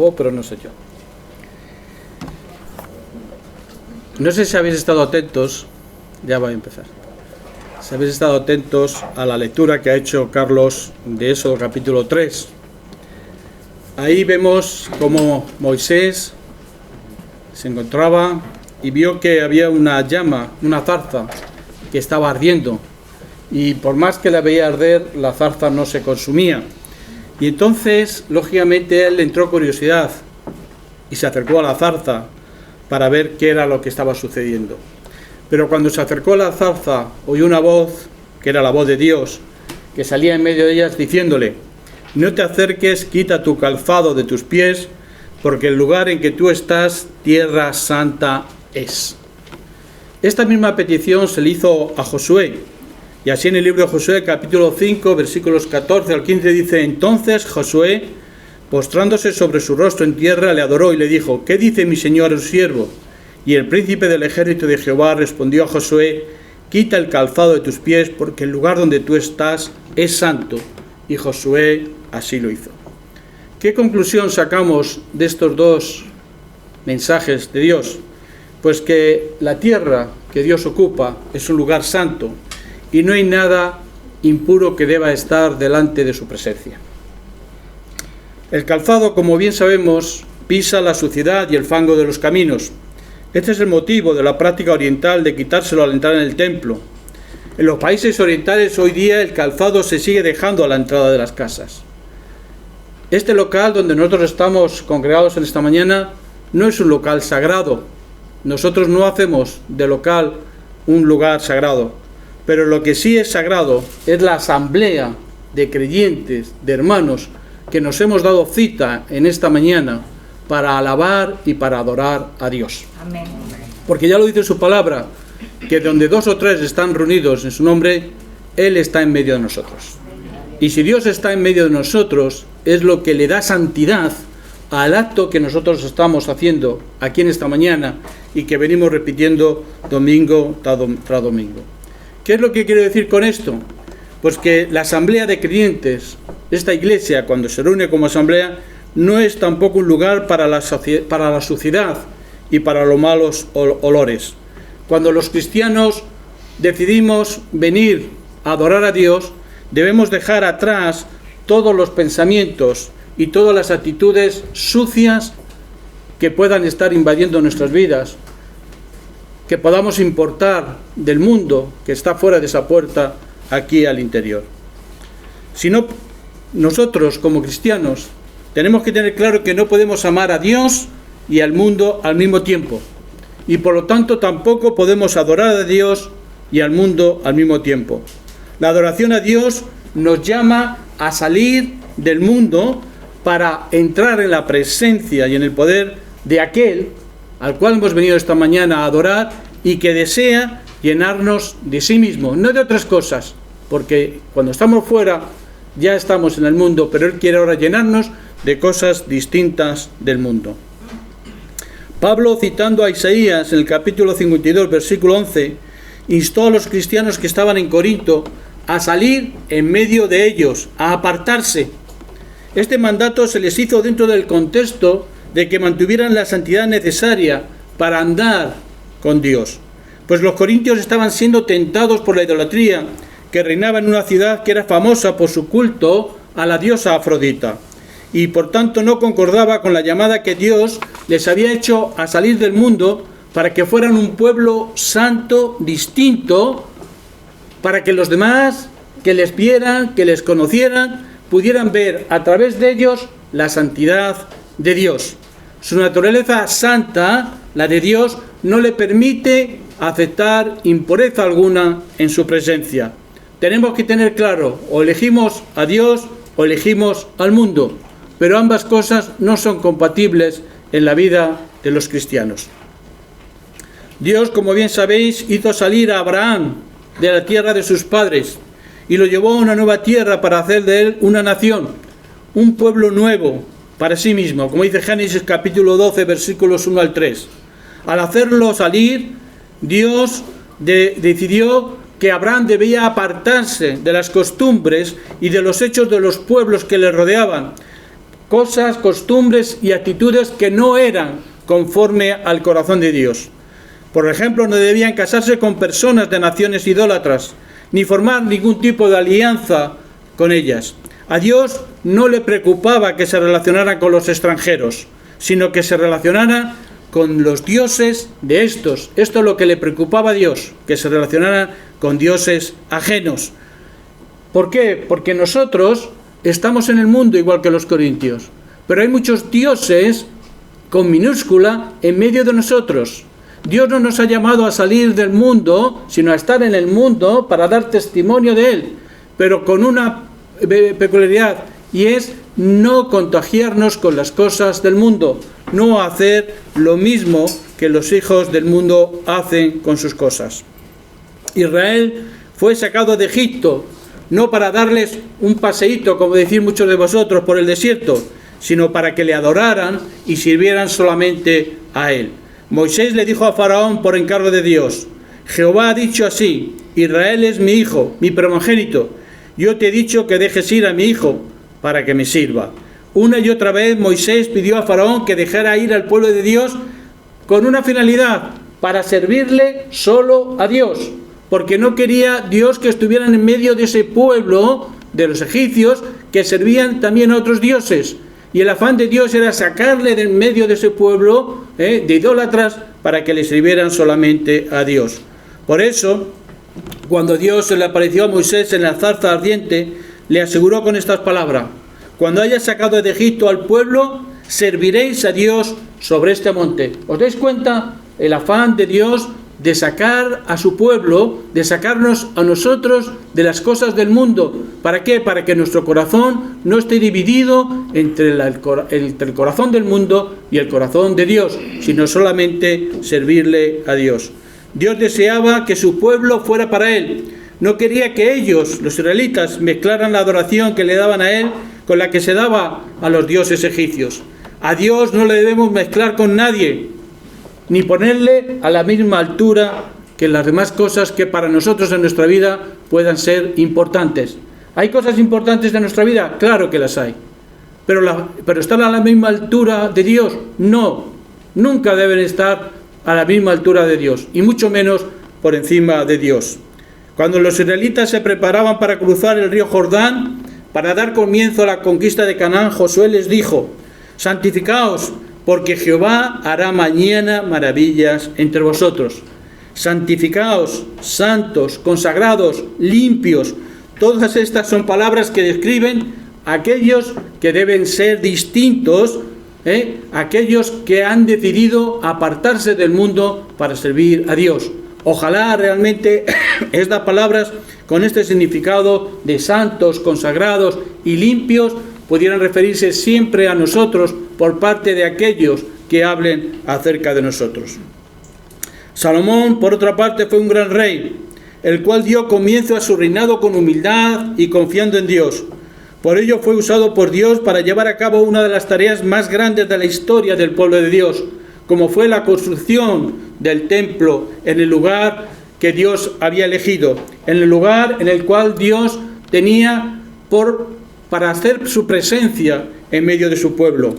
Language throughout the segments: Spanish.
voz, pero no soy yo. No sé si habéis estado atentos, ya voy a empezar. Si habéis estado atentos a la lectura que ha hecho Carlos de Éxodo capítulo 3. Ahí vemos cómo Moisés se encontraba y vio que había una llama, una zarza que estaba ardiendo, y por más que la veía arder, la zarza no se consumía. Y entonces, lógicamente, él le entró curiosidad y se acercó a la zarza para ver qué era lo que estaba sucediendo. Pero cuando se acercó a la zarza, oyó una voz, que era la voz de Dios, que salía en medio de ellas diciéndole: no te acerques, quita tu calzado de tus pies, porque el lugar en que tú estás, tierra santa es. Esta misma petición se le hizo a Josué, y así en el libro de Josué, capítulo 5, versículos 14 al 15, dice: entonces Josué, postrándose sobre su rostro en tierra, le adoró y le dijo: ¿qué dice mi señor el siervo? Y el príncipe del ejército de Jehová respondió a Josué: quita el calzado de tus pies, porque el lugar donde tú estás es santo. Y Josué así lo hizo. ¿Qué conclusión sacamos de estos dos mensajes de Dios? Pues que la tierra que Dios ocupa es un lugar santo y no hay nada impuro que deba estar delante de su presencia. El calzado, como bien sabemos, pisa la suciedad y el fango de los caminos. Este es el motivo de la práctica oriental de quitárselo al entrar en el templo. En los países orientales hoy día el calzado se sigue dejando a la entrada de las casas. Este local donde nosotros estamos congregados en esta mañana no es un local sagrado. Nosotros no hacemos de local un lugar sagrado, pero lo que sí es sagrado es la asamblea de creyentes, de hermanos, que nos hemos dado cita en esta mañana para alabar y para adorar a Dios. Amén. Porque ya lo dice su palabra, que donde 2 o 3 están reunidos en su nombre, Él está en medio de nosotros. Y si Dios está en medio de nosotros, es lo que le da santidad al acto que nosotros estamos haciendo aquí en esta mañana y que venimos repitiendo domingo tras domingo. ¿Qué es lo que quiero decir con esto? Pues que la asamblea de creyentes, esta iglesia, cuando se reúne como asamblea, no es tampoco un lugar para la suciedad y para los malos olores. Cuando los cristianos decidimos venir a adorar a Dios, debemos dejar atrás todos los pensamientos y todas las actitudes sucias que puedan estar invadiendo nuestras vidas, que podamos importar del mundo que está fuera de esa puerta aquí al interior. Si no, nosotros como cristianos tenemos que tener claro que no podemos amar a Dios y al mundo al mismo tiempo, y por lo tanto tampoco podemos adorar a Dios y al mundo al mismo tiempo. La adoración a Dios nos llama a salir del mundo para entrar en la presencia y en el poder de aquel al cual hemos venido esta mañana a adorar y que desea llenarnos de sí mismo, no de otras cosas, porque cuando estamos fuera ya estamos en el mundo, pero Él quiere ahora llenarnos de cosas distintas del mundo. Pablo, citando a Isaías en el capítulo 52, versículo 11, instó a los cristianos que estaban en Corinto a salir en medio de ellos, a apartarse. Este mandato se les hizo dentro del contexto de que mantuvieran la santidad necesaria para andar con Dios, pues los corintios estaban siendo tentados por la idolatría que reinaba en una ciudad que era famosa por su culto a la diosa Afrodita, y por tanto no concordaba con la llamada que Dios les había hecho a salir del mundo para que fueran un pueblo santo, distinto, para que los demás que les vieran, que les conocieran, pudieran ver a través de ellos la santidad de Dios. Su naturaleza santa, la de Dios, no le permite aceptar impureza alguna en su presencia. Tenemos que tener claro, o elegimos a Dios o elegimos al mundo, pero ambas cosas no son compatibles en la vida de los cristianos. Dios, como bien sabéis, hizo salir a Abraham de la tierra de sus padres y lo llevó a una nueva tierra para hacer de él una nación, un pueblo nuevo para sí mismo, como dice Génesis capítulo 12, versículos 1 al 3. Al hacerlo salir, Dios decidió que Abraham debía apartarse de las costumbres y de los hechos de los pueblos que le rodeaban, cosas, costumbres y actitudes que no eran conforme al corazón de Dios. Por ejemplo, no debían casarse con personas de naciones idólatras, ni formar ningún tipo de alianza con ellas. A Dios no le preocupaba que se relacionaran con los extranjeros, sino que se relacionaran con los dioses de estos. Esto es lo que le preocupaba a Dios, que se relacionaran con dioses ajenos. ¿Por qué? Porque nosotros estamos en el mundo igual que los corintios, pero hay muchos dioses con minúscula en medio de nosotros. Dios no nos ha llamado a salir del mundo, sino a estar en el mundo para dar testimonio de él, pero con una peculiaridad, y es no contagiarnos con las cosas del mundo, no hacer lo mismo que los hijos del mundo hacen con sus cosas. Israel fue sacado de Egipto, no para darles un paseíto, como decís muchos de vosotros, por el desierto, sino para que le adoraran y sirvieran solamente a él. Moisés le dijo a Faraón por encargo de Dios: Jehová ha dicho así, Israel es mi hijo, mi primogénito. Yo te he dicho que dejes ir a mi hijo para que me sirva. Una y otra vez Moisés pidió a Faraón que dejara ir al pueblo de Dios con una finalidad: para servirle solo a Dios, porque no quería Dios que estuvieran en medio de ese pueblo de los egipcios que servían también a otros dioses. Y el afán de Dios era sacarle de en medio de ese pueblo de idólatras para que le sirvieran solamente a Dios. Por eso, cuando Dios se le apareció a Moisés en la zarza ardiente, le aseguró con estas palabras: cuando hayas sacado de Egipto al pueblo, serviréis a Dios sobre este monte. ¿Os dais cuenta el afán de Dios de sacar a su pueblo, de sacarnos a nosotros de las cosas del mundo? ¿Para qué? Para que nuestro corazón no esté dividido entre el corazón del mundo y el corazón de Dios, sino solamente servirle a Dios. Dios deseaba que su pueblo fuera para él. No quería que ellos, los israelitas, mezclaran la adoración que le daban a él con la que se daba a los dioses egipcios. A Dios no le debemos mezclar con nadie, ni ponerle a la misma altura que las demás cosas que para nosotros en nuestra vida puedan ser importantes. ¿Hay cosas importantes de nuestra vida? Claro que las hay. ¿Pero están a la misma altura de Dios? No. Nunca deben estar a la misma altura de Dios, y mucho menos por encima de Dios. Cuando los israelitas se preparaban para cruzar el río Jordán, para dar comienzo a la conquista de Canaán, Josué les dijo: santificaos, porque Jehová hará mañana maravillas entre vosotros. Santificaos, santos, consagrados, limpios. Todas estas son palabras que describen a aquellos que deben ser distintos, aquellos que han decidido apartarse del mundo para servir a Dios. Ojalá realmente estas palabras con este significado de santos, consagrados y limpios pudieran referirse siempre a nosotros por parte de aquellos que hablen acerca de nosotros. Salomón, por otra parte, fue un gran rey, el cual dio comienzo a su reinado con humildad y confiando en Dios. Por ello fue usado por Dios para llevar a cabo una de las tareas más grandes de la historia del pueblo de Dios, como fue la construcción del templo en el lugar que Dios había elegido, en el lugar en el cual Dios tenía para hacer su presencia en medio de su pueblo.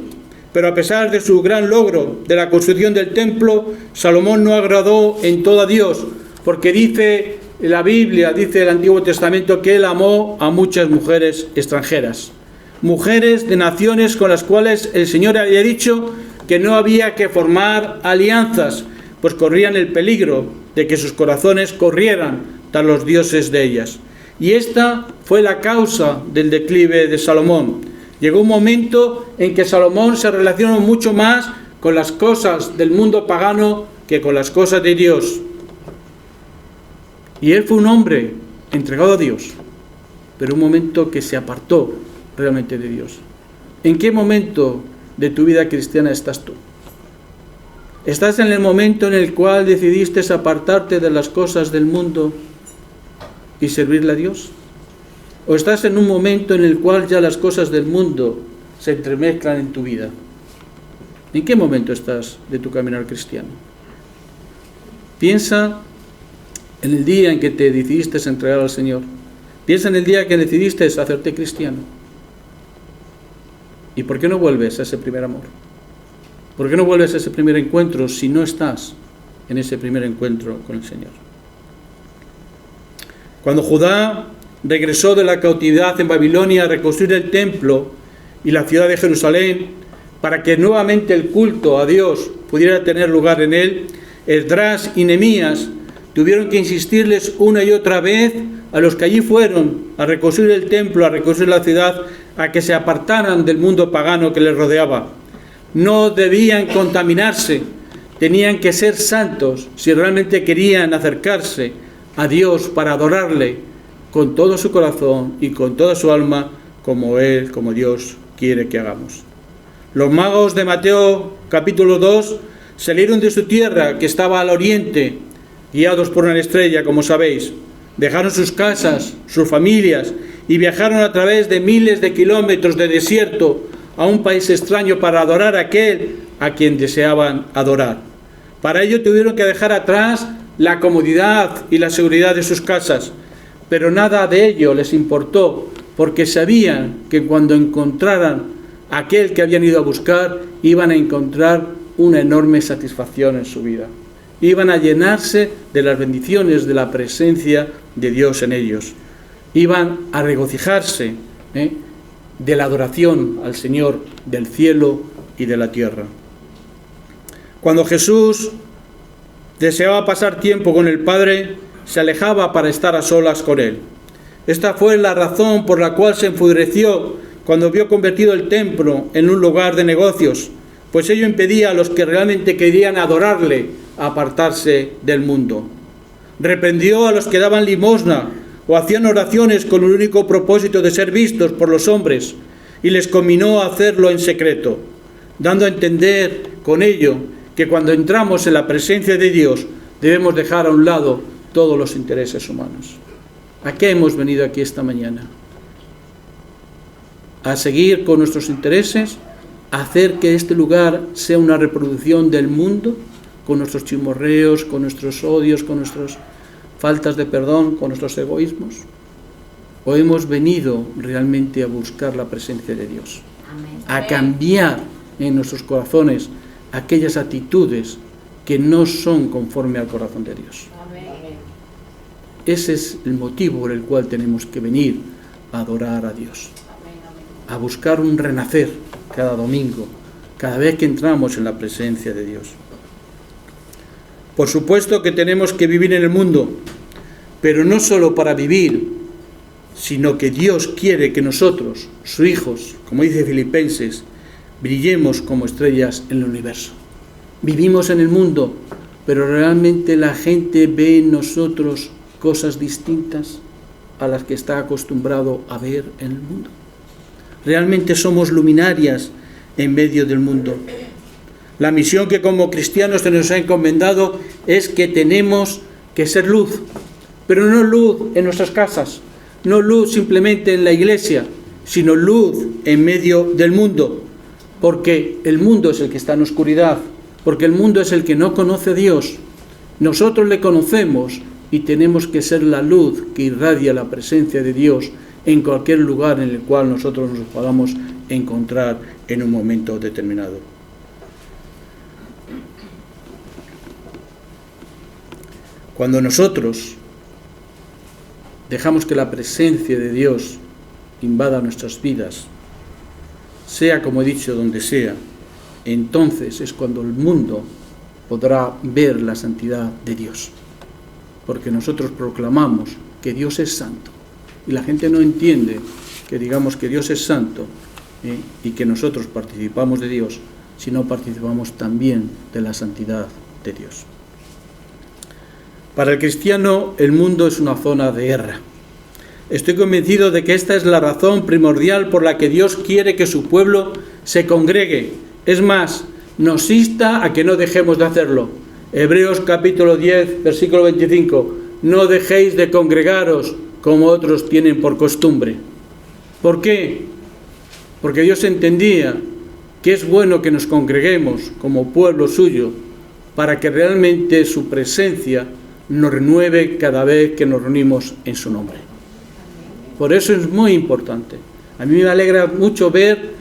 Pero a pesar de su gran logro de la construcción del templo, Salomón no agradó en todo a Dios, porque dice la Biblia, dice el Antiguo Testamento, que él amó a muchas mujeres extranjeras, mujeres de naciones con las cuales el Señor había dicho que no había que formar alianzas, pues corrían el peligro de que sus corazones corrieran tras los dioses de ellas. Y esta fue la causa del declive de Salomón. Llegó un momento en que Salomón se relacionó mucho más con las cosas del mundo pagano que con las cosas de Dios. Y él fue un hombre entregado a Dios, pero un momento que se apartó realmente de Dios. ¿En qué momento de tu vida cristiana estás tú? ¿Estás en el momento en el cual decidiste apartarte de las cosas del mundo y servirle a Dios? ¿O estás en un momento en el cual ya las cosas del mundo se entremezclan en tu vida? ¿En qué momento estás de tu caminar cristiano? Piensa en el día en que te decidiste entregar al Señor. Piensa en el día que decidiste hacerte cristiano. ¿Y por qué no vuelves a ese primer amor? ¿Por qué no vuelves a ese primer encuentro si no estás en ese primer encuentro con el Señor? Cuando Judá regresó de la cautividad en Babilonia a reconstruir el templo y la ciudad de Jerusalén, para que nuevamente el culto a Dios pudiera tener lugar en él, Esdras y Nehemías tuvieron que insistirles una y otra vez a los que allí fueron a reconstruir el templo, a reconstruir la ciudad, a que se apartaran del mundo pagano que les rodeaba. No debían contaminarse, tenían que ser santos si realmente querían acercarse a Dios para adorarle con todo su corazón y con toda su alma, como Él, como Dios quiere que hagamos. Los magos de Mateo capítulo 2 salieron de su tierra, que estaba al oriente, guiados por una estrella, como sabéis. Dejaron sus casas, sus familias, y viajaron a través de miles de kilómetros de desierto a un país extraño para adorar a aquel a quien deseaban adorar. Para ello tuvieron que dejar atrás la comodidad y la seguridad de sus casas, pero nada de ello les importó, porque sabían que cuando encontraran a aquel que habían ido a buscar, iban a encontrar una enorme satisfacción en su vida. Iban a llenarse de las bendiciones de la presencia de Dios en ellos. Iban a regocijarse de la adoración al Señor del cielo y de la tierra. Cuando Jesús deseaba pasar tiempo con el Padre, se alejaba para estar a solas con Él. Esta fue la razón por la cual se enfureció cuando vio convertido el templo en un lugar de negocios, pues ello impedía a los que realmente querían adorarle a apartarse del mundo. Reprendió a los que daban limosna o hacían oraciones con el único propósito de ser vistos por los hombres, y les conminó a hacerlo en secreto, dando a entender con ello que cuando entramos en la presencia de Dios debemos dejar a un lado todos los intereses humanos. ¿A qué hemos venido aquí esta mañana? ¿A seguir con nuestros intereses? ¿A hacer que este lugar sea una reproducción del mundo? Con nuestros chismorreos, con nuestros odios, con nuestras faltas de perdón, con nuestros egoísmos. ¿O hemos venido realmente a buscar la presencia de Dios? A cambiar en nuestros corazones aquellas actitudes que no son conforme al corazón de Dios. Ese es el motivo por el cual tenemos que venir a adorar a Dios, a buscar un renacer cada domingo, cada vez que entramos en la presencia de Dios. Por supuesto que tenemos que vivir en el mundo, pero no solo para vivir, sino que Dios quiere que nosotros, sus hijos, como dice Filipenses, brillemos como estrellas en el universo. Vivimos en el mundo, pero realmente la gente ve en nosotros cosas distintas a las que está acostumbrado a ver en el mundo. Realmente somos luminarias en medio del mundo. La misión que como cristianos se nos ha encomendado es que tenemos que ser luz, pero no luz en nuestras casas, no luz simplemente en la iglesia, sino luz en medio del mundo, porque el mundo es el que está en oscuridad, porque el mundo es el que no conoce a Dios. Nosotros le conocemos y tenemos que ser la luz que irradia la presencia de Dios en cualquier lugar en el cual nosotros nos podamos encontrar en un momento determinado. Cuando nosotros dejamos que la presencia de Dios invada nuestras vidas, sea como he dicho, donde sea, entonces es cuando el mundo podrá ver la santidad de Dios. Porque nosotros proclamamos que Dios es santo. Y la gente no entiende que digamos que Dios es santo y que nosotros participamos de Dios, sino participamos también de la santidad de Dios. Para el cristiano, el mundo es una zona de guerra. Estoy convencido de que esta es la razón primordial por la que Dios quiere que su pueblo se congregue. Es más, nos insta a que no dejemos de hacerlo. Hebreos capítulo 10, versículo 25. No dejéis de congregaros como otros tienen por costumbre. ¿Por qué? Porque Dios entendía que es bueno que nos congreguemos como pueblo suyo para que realmente su presencia nos renueve cada vez que nos reunimos en su nombre. Por eso es muy importante. A mí me alegra mucho ver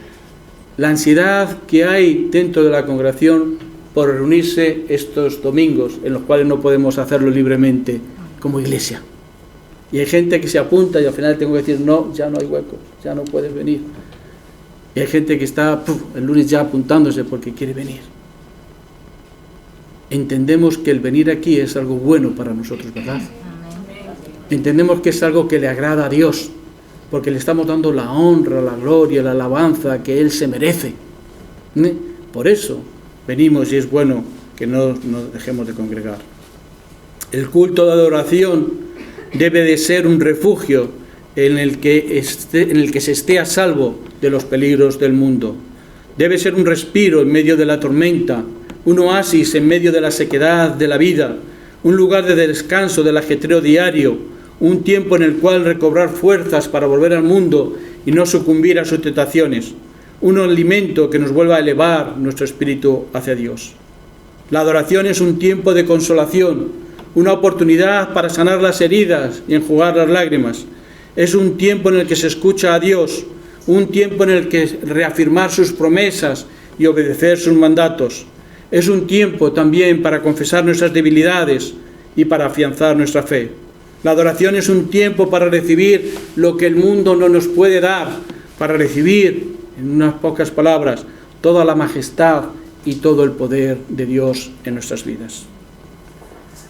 la ansiedad que hay dentro de la congregación por reunirse estos domingos, en los cuales no podemos hacerlo libremente como iglesia. Y hay gente que se apunta y al final tengo que decir, no, ya no hay hueco, ya no puedes venir. Y hay gente que está el lunes ya apuntándose porque quiere venir. Entendemos que el venir aquí es algo bueno para nosotros, ¿verdad? Entendemos que es algo que le agrada a Dios, porque le estamos dando la honra, la gloria, la alabanza que Él se merece. Por eso venimos y es bueno que no nos dejemos de congregar. El culto de adoración debe de ser un refugio en el que se esté a salvo de los peligros del mundo. Debe ser un respiro en medio de la tormenta, un oasis en medio de la sequedad de la vida, un lugar de descanso del ajetreo diario, un tiempo en el cual recobrar fuerzas para volver al mundo y no sucumbir a sus tentaciones, un alimento que nos vuelva a elevar nuestro espíritu hacia Dios. La adoración es un tiempo de consolación, una oportunidad para sanar las heridas y enjugar las lágrimas. Es un tiempo en el que se escucha a Dios, un tiempo en el que reafirmar sus promesas y obedecer sus mandatos. Es un tiempo también para confesar nuestras debilidades y para afianzar nuestra fe. La adoración es un tiempo para recibir lo que el mundo no nos puede dar, para recibir, en unas pocas palabras, toda la majestad y todo el poder de Dios en nuestras vidas.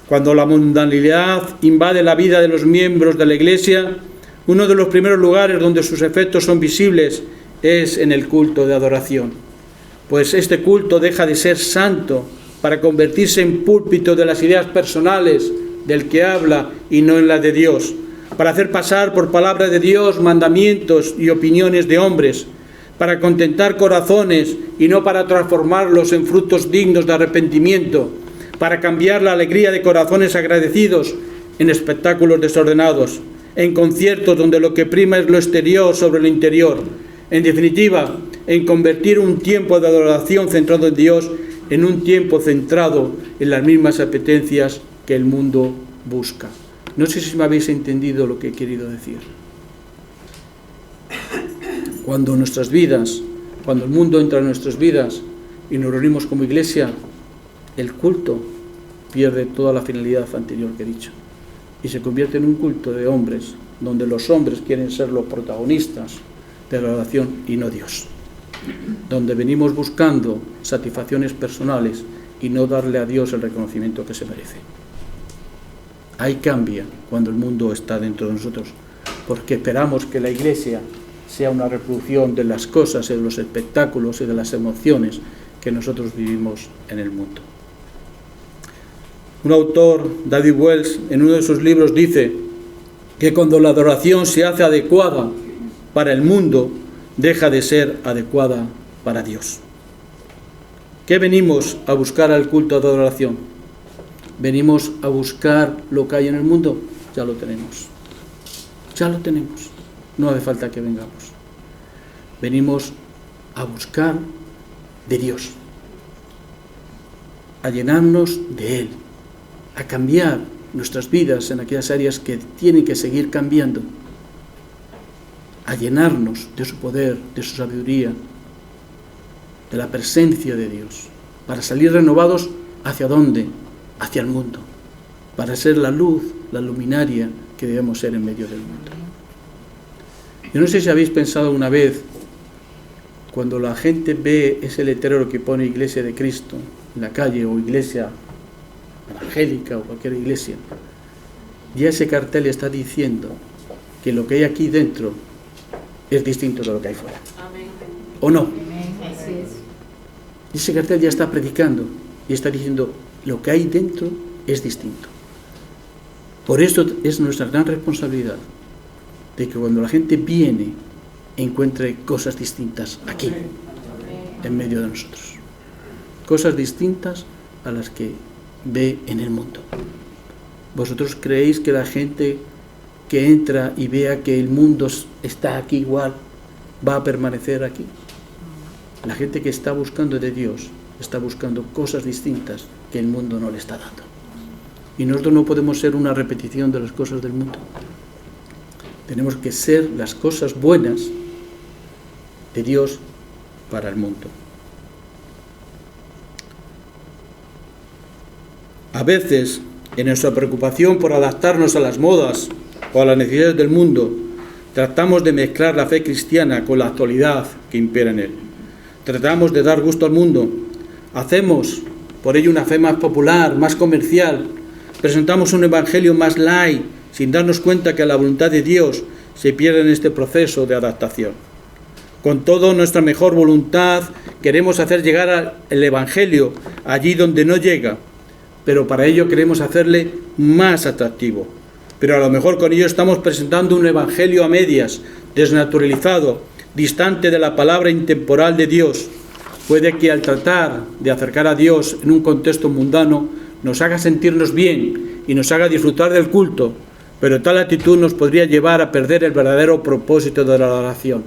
Cuando la mundanalidad invade la vida de los miembros de la Iglesia, uno de los primeros lugares donde sus efectos son visibles es en el culto de adoración. Pues este culto deja de ser santo para convertirse en púlpito de las ideas personales del que habla y no en la de Dios, para hacer pasar por palabra de Dios mandamientos y opiniones de hombres, para contentar corazones y no para transformarlos en frutos dignos de arrepentimiento, para cambiar la alegría de corazones agradecidos en espectáculos desordenados, en conciertos donde lo que prima es lo exterior sobre lo interior. En definitiva, en convertir un tiempo de adoración centrado en Dios en un tiempo centrado en las mismas apetencias que el mundo busca. No sé si me habéis entendido lo que he querido decir. Cuando nuestras vidas, cuando el mundo entra en nuestras vidas y nos reunimos como iglesia, el culto pierde toda la finalidad anterior que he dicho y se convierte en un culto de hombres, donde los hombres quieren ser los protagonistas de la oración y no Dios, donde venimos buscando satisfacciones personales y no darle a Dios el reconocimiento que se merece. Ahí cambia cuando el mundo está dentro de nosotros, porque esperamos que la iglesia sea una reproducción de las cosas y de los espectáculos y de las emociones que nosotros vivimos en el mundo. Un autor, David Wells, en uno de sus libros dice que cuando la adoración se hace adecuada para el mundo, deja de ser adecuada para Dios. ¿Qué venimos a buscar al culto de adoración? ¿Venimos a buscar lo que hay en el mundo? Ya lo tenemos. Ya lo tenemos. No hace falta que vengamos. Venimos a buscar de Dios, a llenarnos de Él, a cambiar nuestras vidas en aquellas áreas que tienen que seguir cambiando, a llenarnos de su poder, de su sabiduría, de la presencia de Dios, para salir renovados ¿hacia dónde? Hacia el mundo, para ser la luz, la luminaria que debemos ser en medio del mundo. Yo no sé si habéis pensado una vez, cuando la gente ve ese letrero que pone Iglesia de Cristo en la calle, o Iglesia Evangélica, o cualquier iglesia, ya ese cartel está diciendo que lo que hay aquí dentro es distinto de lo que hay fuera. ¿O no? Y ese cartel ya está predicando y está diciendo lo que hay dentro es distinto. Por eso es nuestra gran responsabilidad de que cuando la gente viene encuentre cosas distintas aquí, en medio de nosotros. Cosas distintas a las que ve en el mundo. ¿Vosotros creéis que la gente que entra y vea que el mundo está aquí igual va a permanecer aquí? La gente que está buscando de Dios está buscando cosas distintas que el mundo no le está dando. Y nosotros no podemos ser una repetición de las cosas del mundo. Tenemos que ser las cosas buenas de Dios para el mundo. A veces, en nuestra preocupación por adaptarnos a las modas o a las necesidades del mundo, tratamos de mezclar la fe cristiana con la actualidad que impera en él. Tratamos de dar gusto al mundo. Hacemos, por ello, una fe más popular, más comercial. Presentamos un evangelio más light, sin darnos cuenta que la voluntad de Dios se pierde en este proceso de adaptación. Con toda nuestra mejor voluntad, queremos hacer llegar el evangelio allí donde no llega, pero para ello queremos hacerle más atractivo. Pero a lo mejor con ello estamos presentando un evangelio a medias, desnaturalizado, distante de la palabra intemporal de Dios. Puede que al tratar de acercar a Dios en un contexto mundano nos haga sentirnos bien y nos haga disfrutar del culto, pero tal actitud nos podría llevar a perder el verdadero propósito de la adoración,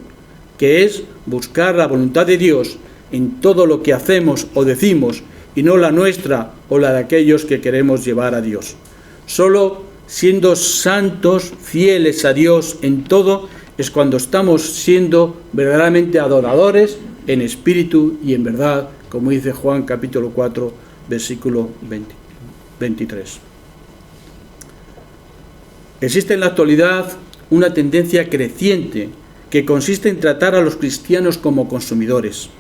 que es buscar la voluntad de Dios en todo lo que hacemos o decimos, y no la nuestra o la de aquellos que queremos llevar a Dios. Solo siendo santos, fieles a Dios en todo, es cuando estamos siendo verdaderamente adoradores en espíritu y en verdad, como dice Juan capítulo 4, versículo 23. Existe en la actualidad una tendencia creciente que consiste en tratar a los cristianos como consumidores.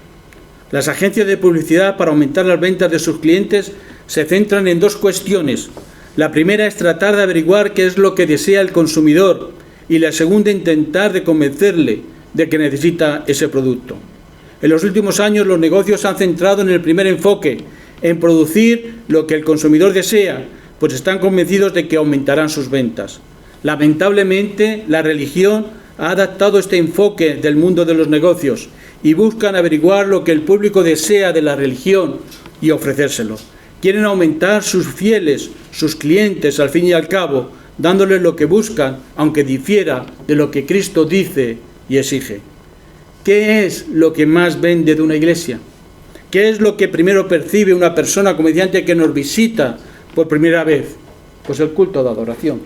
Las agencias de publicidad, para aumentar las ventas de sus clientes, se centran en dos cuestiones. La primera es tratar de averiguar qué es lo que desea el consumidor, y la segunda, intentar de convencerle de que necesita ese producto. En los últimos años los negocios se han centrado en el primer enfoque, en producir lo que el consumidor desea, pues están convencidos de que aumentarán sus ventas. Lamentablemente, la religión ha adaptado este enfoque del mundo de los negocios y buscan averiguar lo que el público desea de la religión y ofrecérselo. Quieren aumentar sus fieles, sus clientes, al fin y al cabo, dándoles lo que buscan, aunque difiera de lo que Cristo dice y exige. ¿Qué es lo que más vende de una iglesia? ¿Qué es lo que primero percibe una persona, como decía antes, que nos visita por primera vez? Pues el culto de adoración.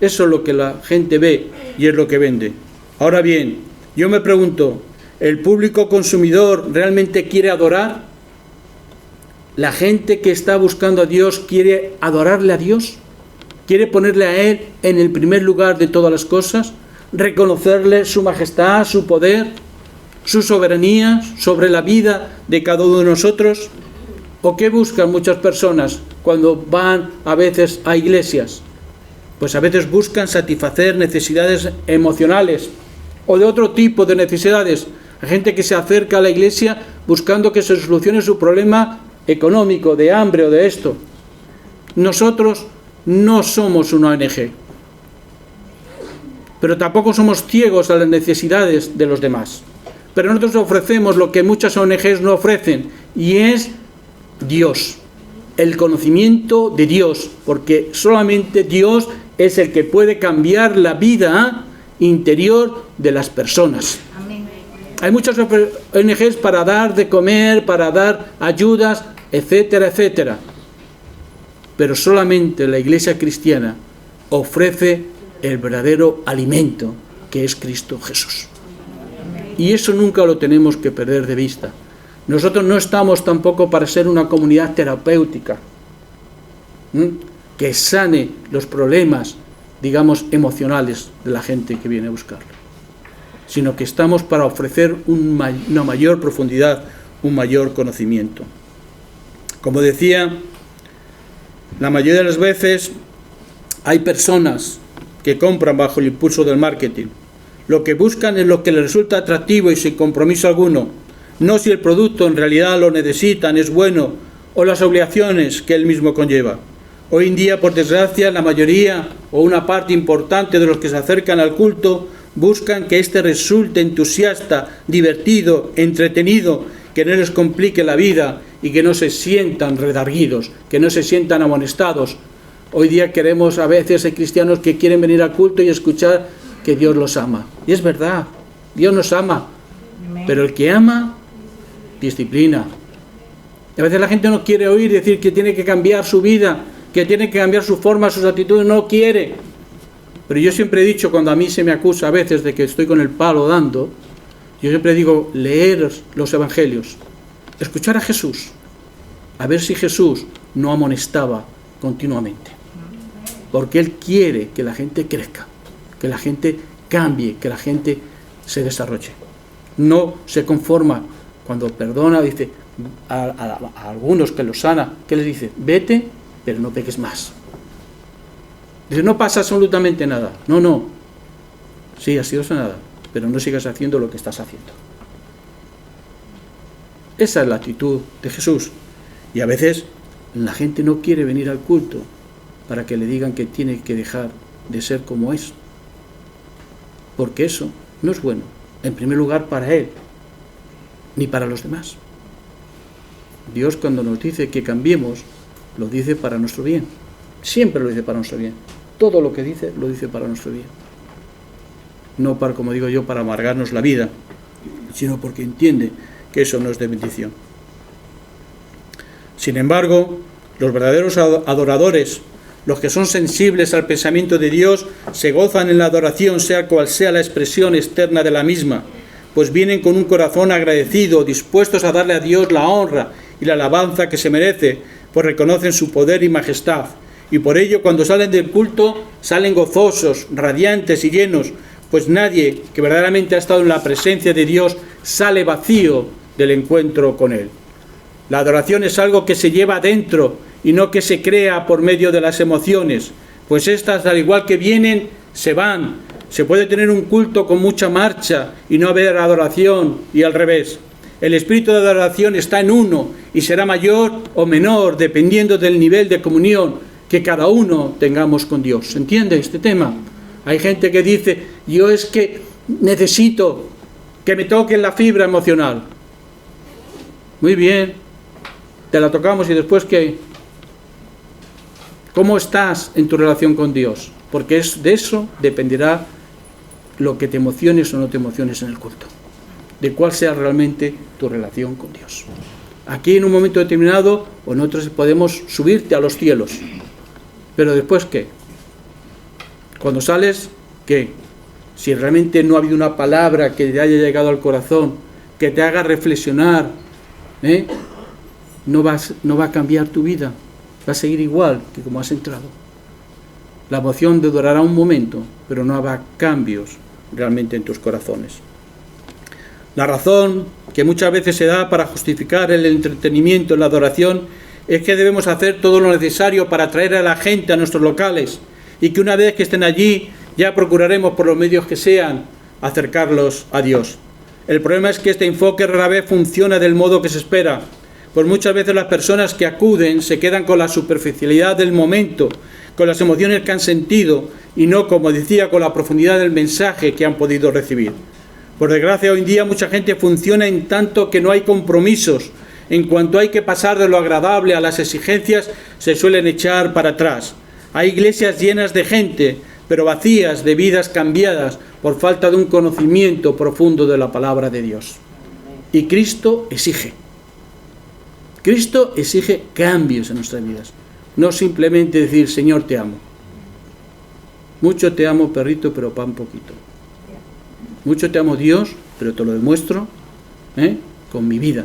Eso es lo que la gente ve y es lo que vende. Ahora bien, yo me pregunto, ¿el público consumidor realmente quiere adorar? ¿La gente que está buscando a Dios quiere adorarle a Dios? ¿Quiere ponerle a Él en el primer lugar de todas las cosas? ¿Reconocerle su majestad, su poder, su soberanía sobre la vida de cada uno de nosotros? ¿O qué buscan muchas personas cuando van a veces a iglesias? Pues a veces buscan satisfacer necesidades emocionales o de otro tipo de necesidades. Hay gente que se acerca a la iglesia buscando que se solucione su problema económico, de hambre o de esto. Nosotros no somos una ONG, pero tampoco somos ciegos a las necesidades de los demás. Pero nosotros ofrecemos lo que muchas ONGs no ofrecen, y es Dios, el conocimiento de Dios, porque solamente Dios es el que puede cambiar la vida interior de las personas. Amén. Hay muchas ONGs para dar de comer, para dar ayudas, etcétera, etcétera. Pero solamente la Iglesia cristiana ofrece el verdadero alimento, que es Cristo Jesús. Y eso nunca lo tenemos que perder de vista. Nosotros no estamos tampoco para ser una comunidad terapéutica, que sane los problemas, digamos, emocionales de la gente que viene a buscarlo, sino que estamos para ofrecer una mayor profundidad, un mayor conocimiento. Como decía, la mayoría de las veces hay personas que compran bajo el impulso del marketing. Lo que buscan es lo que les resulta atractivo y sin compromiso alguno, no si el producto en realidad lo necesitan, es bueno, o las obligaciones que él mismo conlleva. Hoy en día, por desgracia, la mayoría o una parte importante de los que se acercan al culto buscan que éste resulte entusiasta, divertido, entretenido, que no les complique la vida y que no se sientan redarguidos, que no se sientan amonestados. Hoy día queremos, a veces hay cristianos que quieren venir al culto y escuchar que Dios los ama. Y es verdad, Dios nos ama, pero el que ama, disciplina. Y a veces la gente no quiere oír decir que tiene que cambiar su vida, que tiene que cambiar su forma, sus actitudes, no quiere. Pero yo siempre he dicho, cuando a mí se me acusa a veces de que estoy con el palo dando, Yo siempre digo, leer los evangelios, escuchar a Jesús, a ver si Jesús no amonestaba continuamente. Porque Él quiere que la gente crezca, que la gente cambie, que la gente se desarrolle. No se conforma cuando perdona, dice a algunos que los sana, ¿qué les dice? Vete, pero no peques más. Dice, no pasa absolutamente nada. No. Sí, has sido sanada, pero no sigas haciendo lo que estás haciendo. Esa es la actitud de Jesús. Y a veces la gente no quiere venir al culto para que le digan que tiene que dejar de ser como es. Porque eso no es bueno, en primer lugar para él, ni para los demás. Dios, cuando nos dice que cambiemos, lo dice para nuestro bien. Siempre lo dice para nuestro bien. Todo lo que dice, lo dice para nuestro bien. No para, como digo yo, para amargarnos la vida, sino porque entiende que eso no es de bendición. Sin embargo, los verdaderos adoradores, los que son sensibles al pensamiento de Dios, se gozan en la adoración, sea cual sea la expresión externa de la misma, pues vienen con un corazón agradecido, dispuestos a darle a Dios la honra y la alabanza que se merece, pues reconocen su poder y majestad. Y por ello, cuando salen del culto, salen gozosos, radiantes y llenos, pues nadie que verdaderamente ha estado en la presencia de Dios sale vacío del encuentro con Él. La adoración es algo que se lleva adentro y no que se crea por medio de las emociones, pues estas, al igual que vienen, se van. Se puede tener un culto con mucha marcha y no haber adoración, y al revés. El espíritu de adoración está en uno y será mayor o menor dependiendo del nivel de comunión que cada uno tengamos con Dios. ¿Se entiende este tema? Hay gente que dice, yo es que necesito que me toquen la fibra emocional. Muy bien, te la tocamos y después ¿qué? ¿Cómo estás en tu relación con Dios? Porque de eso dependerá lo que te emociones o no te emociones en el culto. De cuál sea realmente tu relación con Dios. Aquí en un momento determinado o en otros podemos subirte a los cielos. Pero después ¿qué? Cuando sales, ¿qué? Si realmente no ha habido una palabra que te haya llegado al corazón, que te haga reflexionar, no va a cambiar tu vida. Va a seguir igual que como has entrado. La emoción te durará un momento, pero no habrá cambios realmente en tus corazones. La razón que muchas veces se da para justificar el entretenimiento en la adoración es que debemos hacer todo lo necesario para atraer a la gente a nuestros locales y que una vez que estén allí ya procuraremos por los medios que sean acercarlos a Dios. El problema es que este enfoque rara vez funciona del modo que se espera, pues muchas veces las personas que acuden se quedan con la superficialidad del momento, con las emociones que han sentido y no, como decía, con la profundidad del mensaje que han podido recibir. Por desgracia, hoy en día mucha gente funciona en tanto que no hay compromisos. En cuanto hay que pasar de lo agradable a las exigencias, se suelen echar para atrás. Hay iglesias llenas de gente, pero vacías de vidas cambiadas por falta de un conocimiento profundo de la palabra de Dios. Y Cristo exige cambios en nuestras vidas. No simplemente decir, Señor, te amo. Mucho te amo, perrito, pero pan poquito. Mucho te amo, Dios, pero te lo demuestro con mi vida,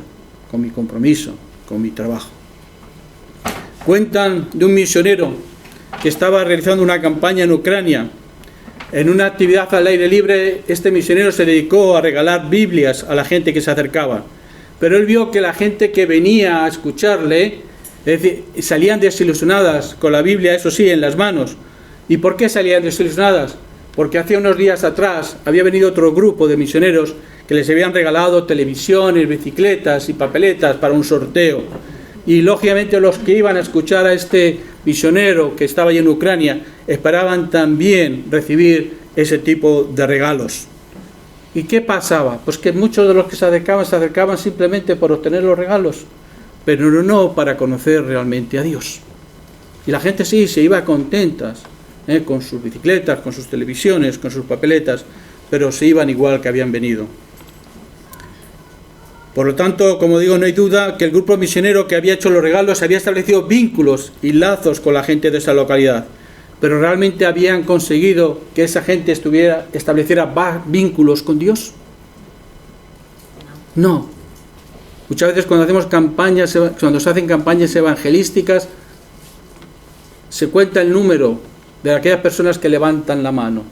con mi compromiso, con mi trabajo. Cuentan de un misionero que estaba realizando una campaña en Ucrania. En una actividad al aire libre, este misionero se dedicó a regalar Biblias a la gente que se acercaba. Pero él vio que la gente que venía a escucharle, es decir, salían desilusionadas con la Biblia, eso sí, en las manos. ¿Y por qué salían desilusionadas? Porque hace unos días atrás había venido otro grupo de misioneros que les habían regalado televisiones, bicicletas y papeletas para un sorteo. Y lógicamente los que iban a escuchar a este misionero que estaba allí en Ucrania esperaban también recibir ese tipo de regalos. ¿Y qué pasaba? Pues que muchos de los que se acercaban simplemente por obtener los regalos, pero no para conocer realmente a Dios. Y la gente sí, se iba contentas, con sus bicicletas, con sus televisiones, con sus papeletas, pero se iban igual que habían venido. Por lo tanto, como digo, no hay duda que el grupo misionero que había hecho los regalos había establecido vínculos y lazos con la gente de esa localidad, pero realmente habían conseguido que esa gente estableciera vínculos con Dios. No. Muchas veces cuando se hacen campañas evangelísticas, se cuenta el número de aquellas personas que levantan la mano.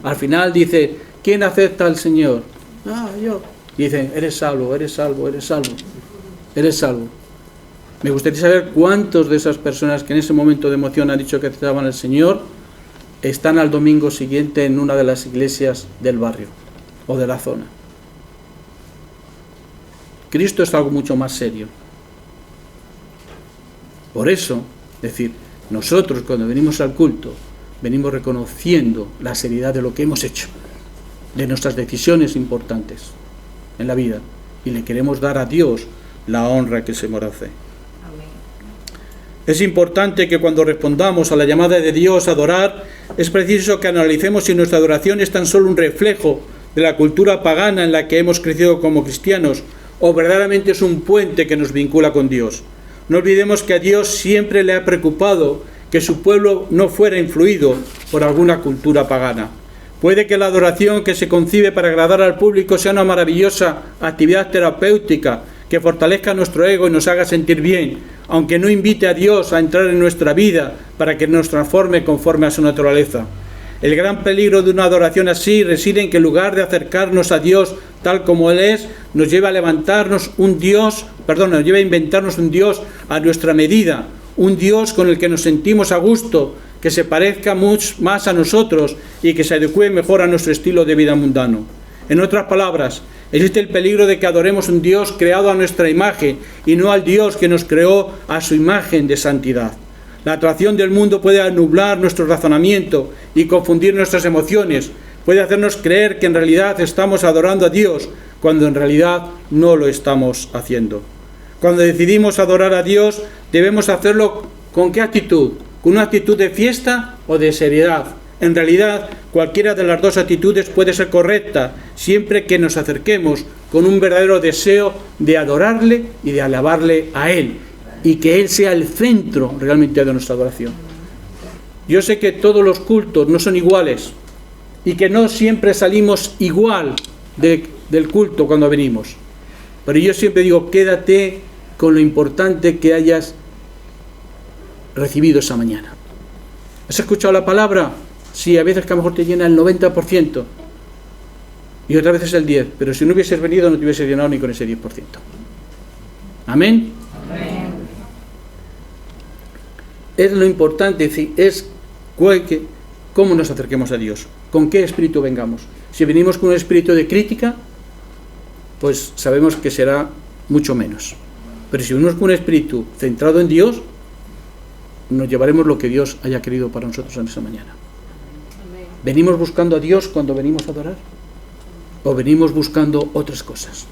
Al final dice, ¿quién acepta al Señor? Yo. Y dicen, eres salvo, eres salvo, eres salvo, eres salvo. Me gustaría saber cuántos de esas personas que en ese momento de emoción han dicho que aceptaban al Señor están al domingo siguiente en una de las iglesias del barrio o de la zona. Cristo es algo mucho más serio. Por eso, es decir, nosotros cuando venimos al culto, venimos reconociendo la seriedad de lo que hemos hecho, de nuestras decisiones importantes en la vida, y le queremos dar a Dios la honra que se merece. Es importante que cuando respondamos a la llamada de Dios a adorar, es preciso que analicemos si nuestra adoración es tan solo un reflejo de la cultura pagana en la que hemos crecido como cristianos, o verdaderamente es un puente que nos vincula con Dios. No olvidemos que a Dios siempre le ha preocupado que su pueblo no fuera influido por alguna cultura pagana. Puede que la adoración que se concibe para agradar al público sea una maravillosa actividad terapéutica que fortalezca nuestro ego y nos haga sentir bien, aunque no invite a Dios a entrar en nuestra vida para que nos transforme conforme a su naturaleza. El gran peligro de una adoración así reside en que en lugar de acercarnos a Dios tal como Él es, nos lleva a inventarnos un Dios a nuestra medida, un Dios con el que nos sentimos a gusto, que se parezca mucho más a nosotros y que se adecue mejor a nuestro estilo de vida mundano. En otras palabras, existe el peligro de que adoremos un Dios creado a nuestra imagen y no al Dios que nos creó a su imagen de santidad. La atracción del mundo puede anublar nuestro razonamiento y confundir nuestras emociones. Puede hacernos creer que en realidad estamos adorando a Dios, cuando en realidad no lo estamos haciendo. Cuando decidimos adorar a Dios, debemos hacerlo ¿con qué actitud? ¿Con una actitud de fiesta o de seriedad? En realidad, cualquiera de las dos actitudes puede ser correcta, siempre que nos acerquemos con un verdadero deseo de adorarle y de alabarle a Él, y que Él sea el centro realmente de nuestra adoración. Yo sé que todos los cultos no son iguales y que no siempre salimos igual del culto cuando venimos, pero yo siempre digo, quédate con lo importante que hayas recibido esa mañana. ¿Has escuchado la palabra? Sí, a veces que a lo mejor te llena el 90% y otras veces el 10%, pero si no hubieses venido no te hubieses llenado ni con ese 10%. Amén. Amén. Es lo importante, es cómo nos acerquemos a Dios, con qué espíritu vengamos. Si venimos con un espíritu de crítica, pues sabemos que será mucho menos. Pero si venimos con un espíritu centrado en Dios, nos llevaremos lo que Dios haya querido para nosotros en esa mañana. Amén. ¿Venimos buscando a Dios cuando venimos a adorar? ¿O venimos buscando otras cosas?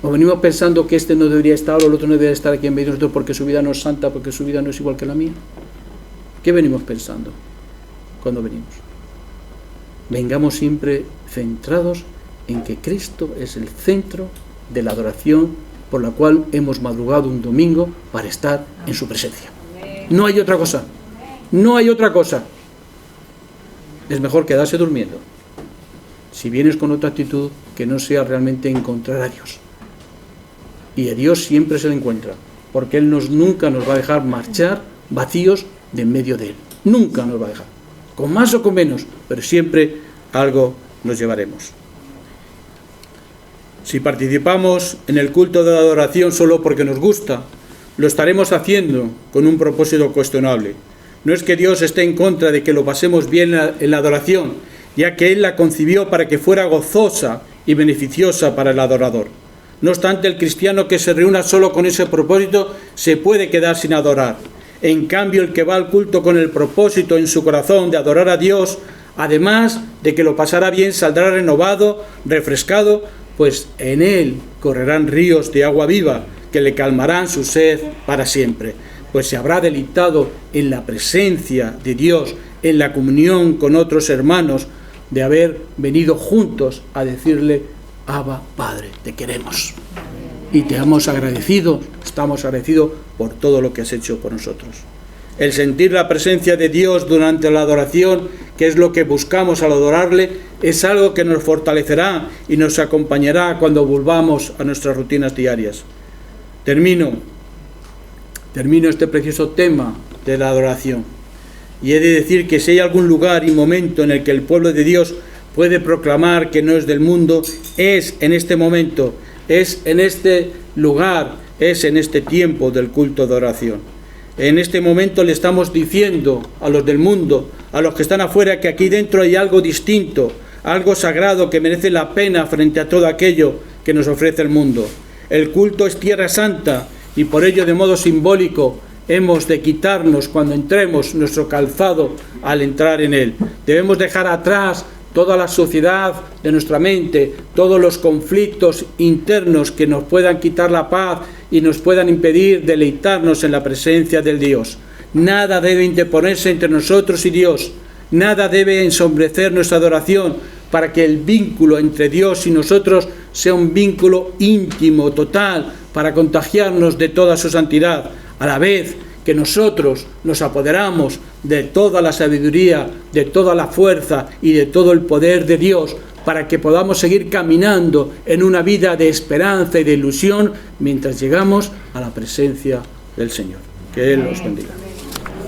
¿O venimos pensando que este no debería estar o el otro no debería estar aquí en medio de nosotros porque su vida no es santa, porque su vida no es igual que la mía? ¿Qué venimos pensando cuando venimos? Vengamos siempre centrados en que Cristo es el centro de la adoración por la cual hemos madrugado un domingo para estar en su presencia. No hay otra cosa. No hay otra cosa. Es mejor quedarse durmiendo si vienes con otra actitud que no sea realmente encontrar a Dios. Y a Dios siempre se le encuentra, porque Él nunca nos va a dejar marchar vacíos de en medio de Él. Nunca nos va a dejar. Con más o con menos, pero siempre algo nos llevaremos. Si participamos en el culto de la adoración solo porque nos gusta, lo estaremos haciendo con un propósito cuestionable. No es que Dios esté en contra de que lo pasemos bien en la adoración, ya que Él la concibió para que fuera gozosa y beneficiosa para el adorador. No obstante, el cristiano que se reúna solo con ese propósito se puede quedar sin adorar. En cambio, el que va al culto con el propósito en su corazón de adorar a Dios, además de que lo pasará bien, saldrá renovado, refrescado, pues en él correrán ríos de agua viva que le calmarán su sed para siempre, pues se habrá deleitado en la presencia de Dios, en la comunión con otros hermanos, de haber venido juntos a decirle: Abba, Padre, te queremos y te estamos agradecidos por todo lo que has hecho por nosotros. El sentir la presencia de Dios durante la adoración que es lo que buscamos al adorarle, es algo que nos fortalecerá y nos acompañará cuando volvamos a nuestras rutinas diarias. Termino este precioso tema de la adoración. Y he de decir que si hay algún lugar y momento en el que el pueblo de Dios puede proclamar que no es del mundo, es en este momento, es en este lugar, es en este tiempo del culto de oración. En este momento le estamos diciendo a los del mundo, a los que están afuera, que aquí dentro hay algo distinto, algo sagrado que merece la pena frente a todo aquello que nos ofrece el mundo. El culto es tierra santa y por ello, de modo simbólico, hemos de quitarnos cuando entremos nuestro calzado al entrar en él. Debemos dejar atrás toda la suciedad de nuestra mente, todos los conflictos internos que nos puedan quitar la paz y nos puedan impedir deleitarnos en la presencia del Dios. Nada debe interponerse entre nosotros y Dios, nada debe ensombrecer nuestra adoración para que el vínculo entre Dios y nosotros sea un vínculo íntimo, total, para contagiarnos de toda su santidad, a la vez que nosotros nos apoderamos de toda la sabiduría, de toda la fuerza y de todo el poder de Dios, para que podamos seguir caminando en una vida de esperanza y de ilusión mientras llegamos a la presencia del Señor. Que Él los bendiga.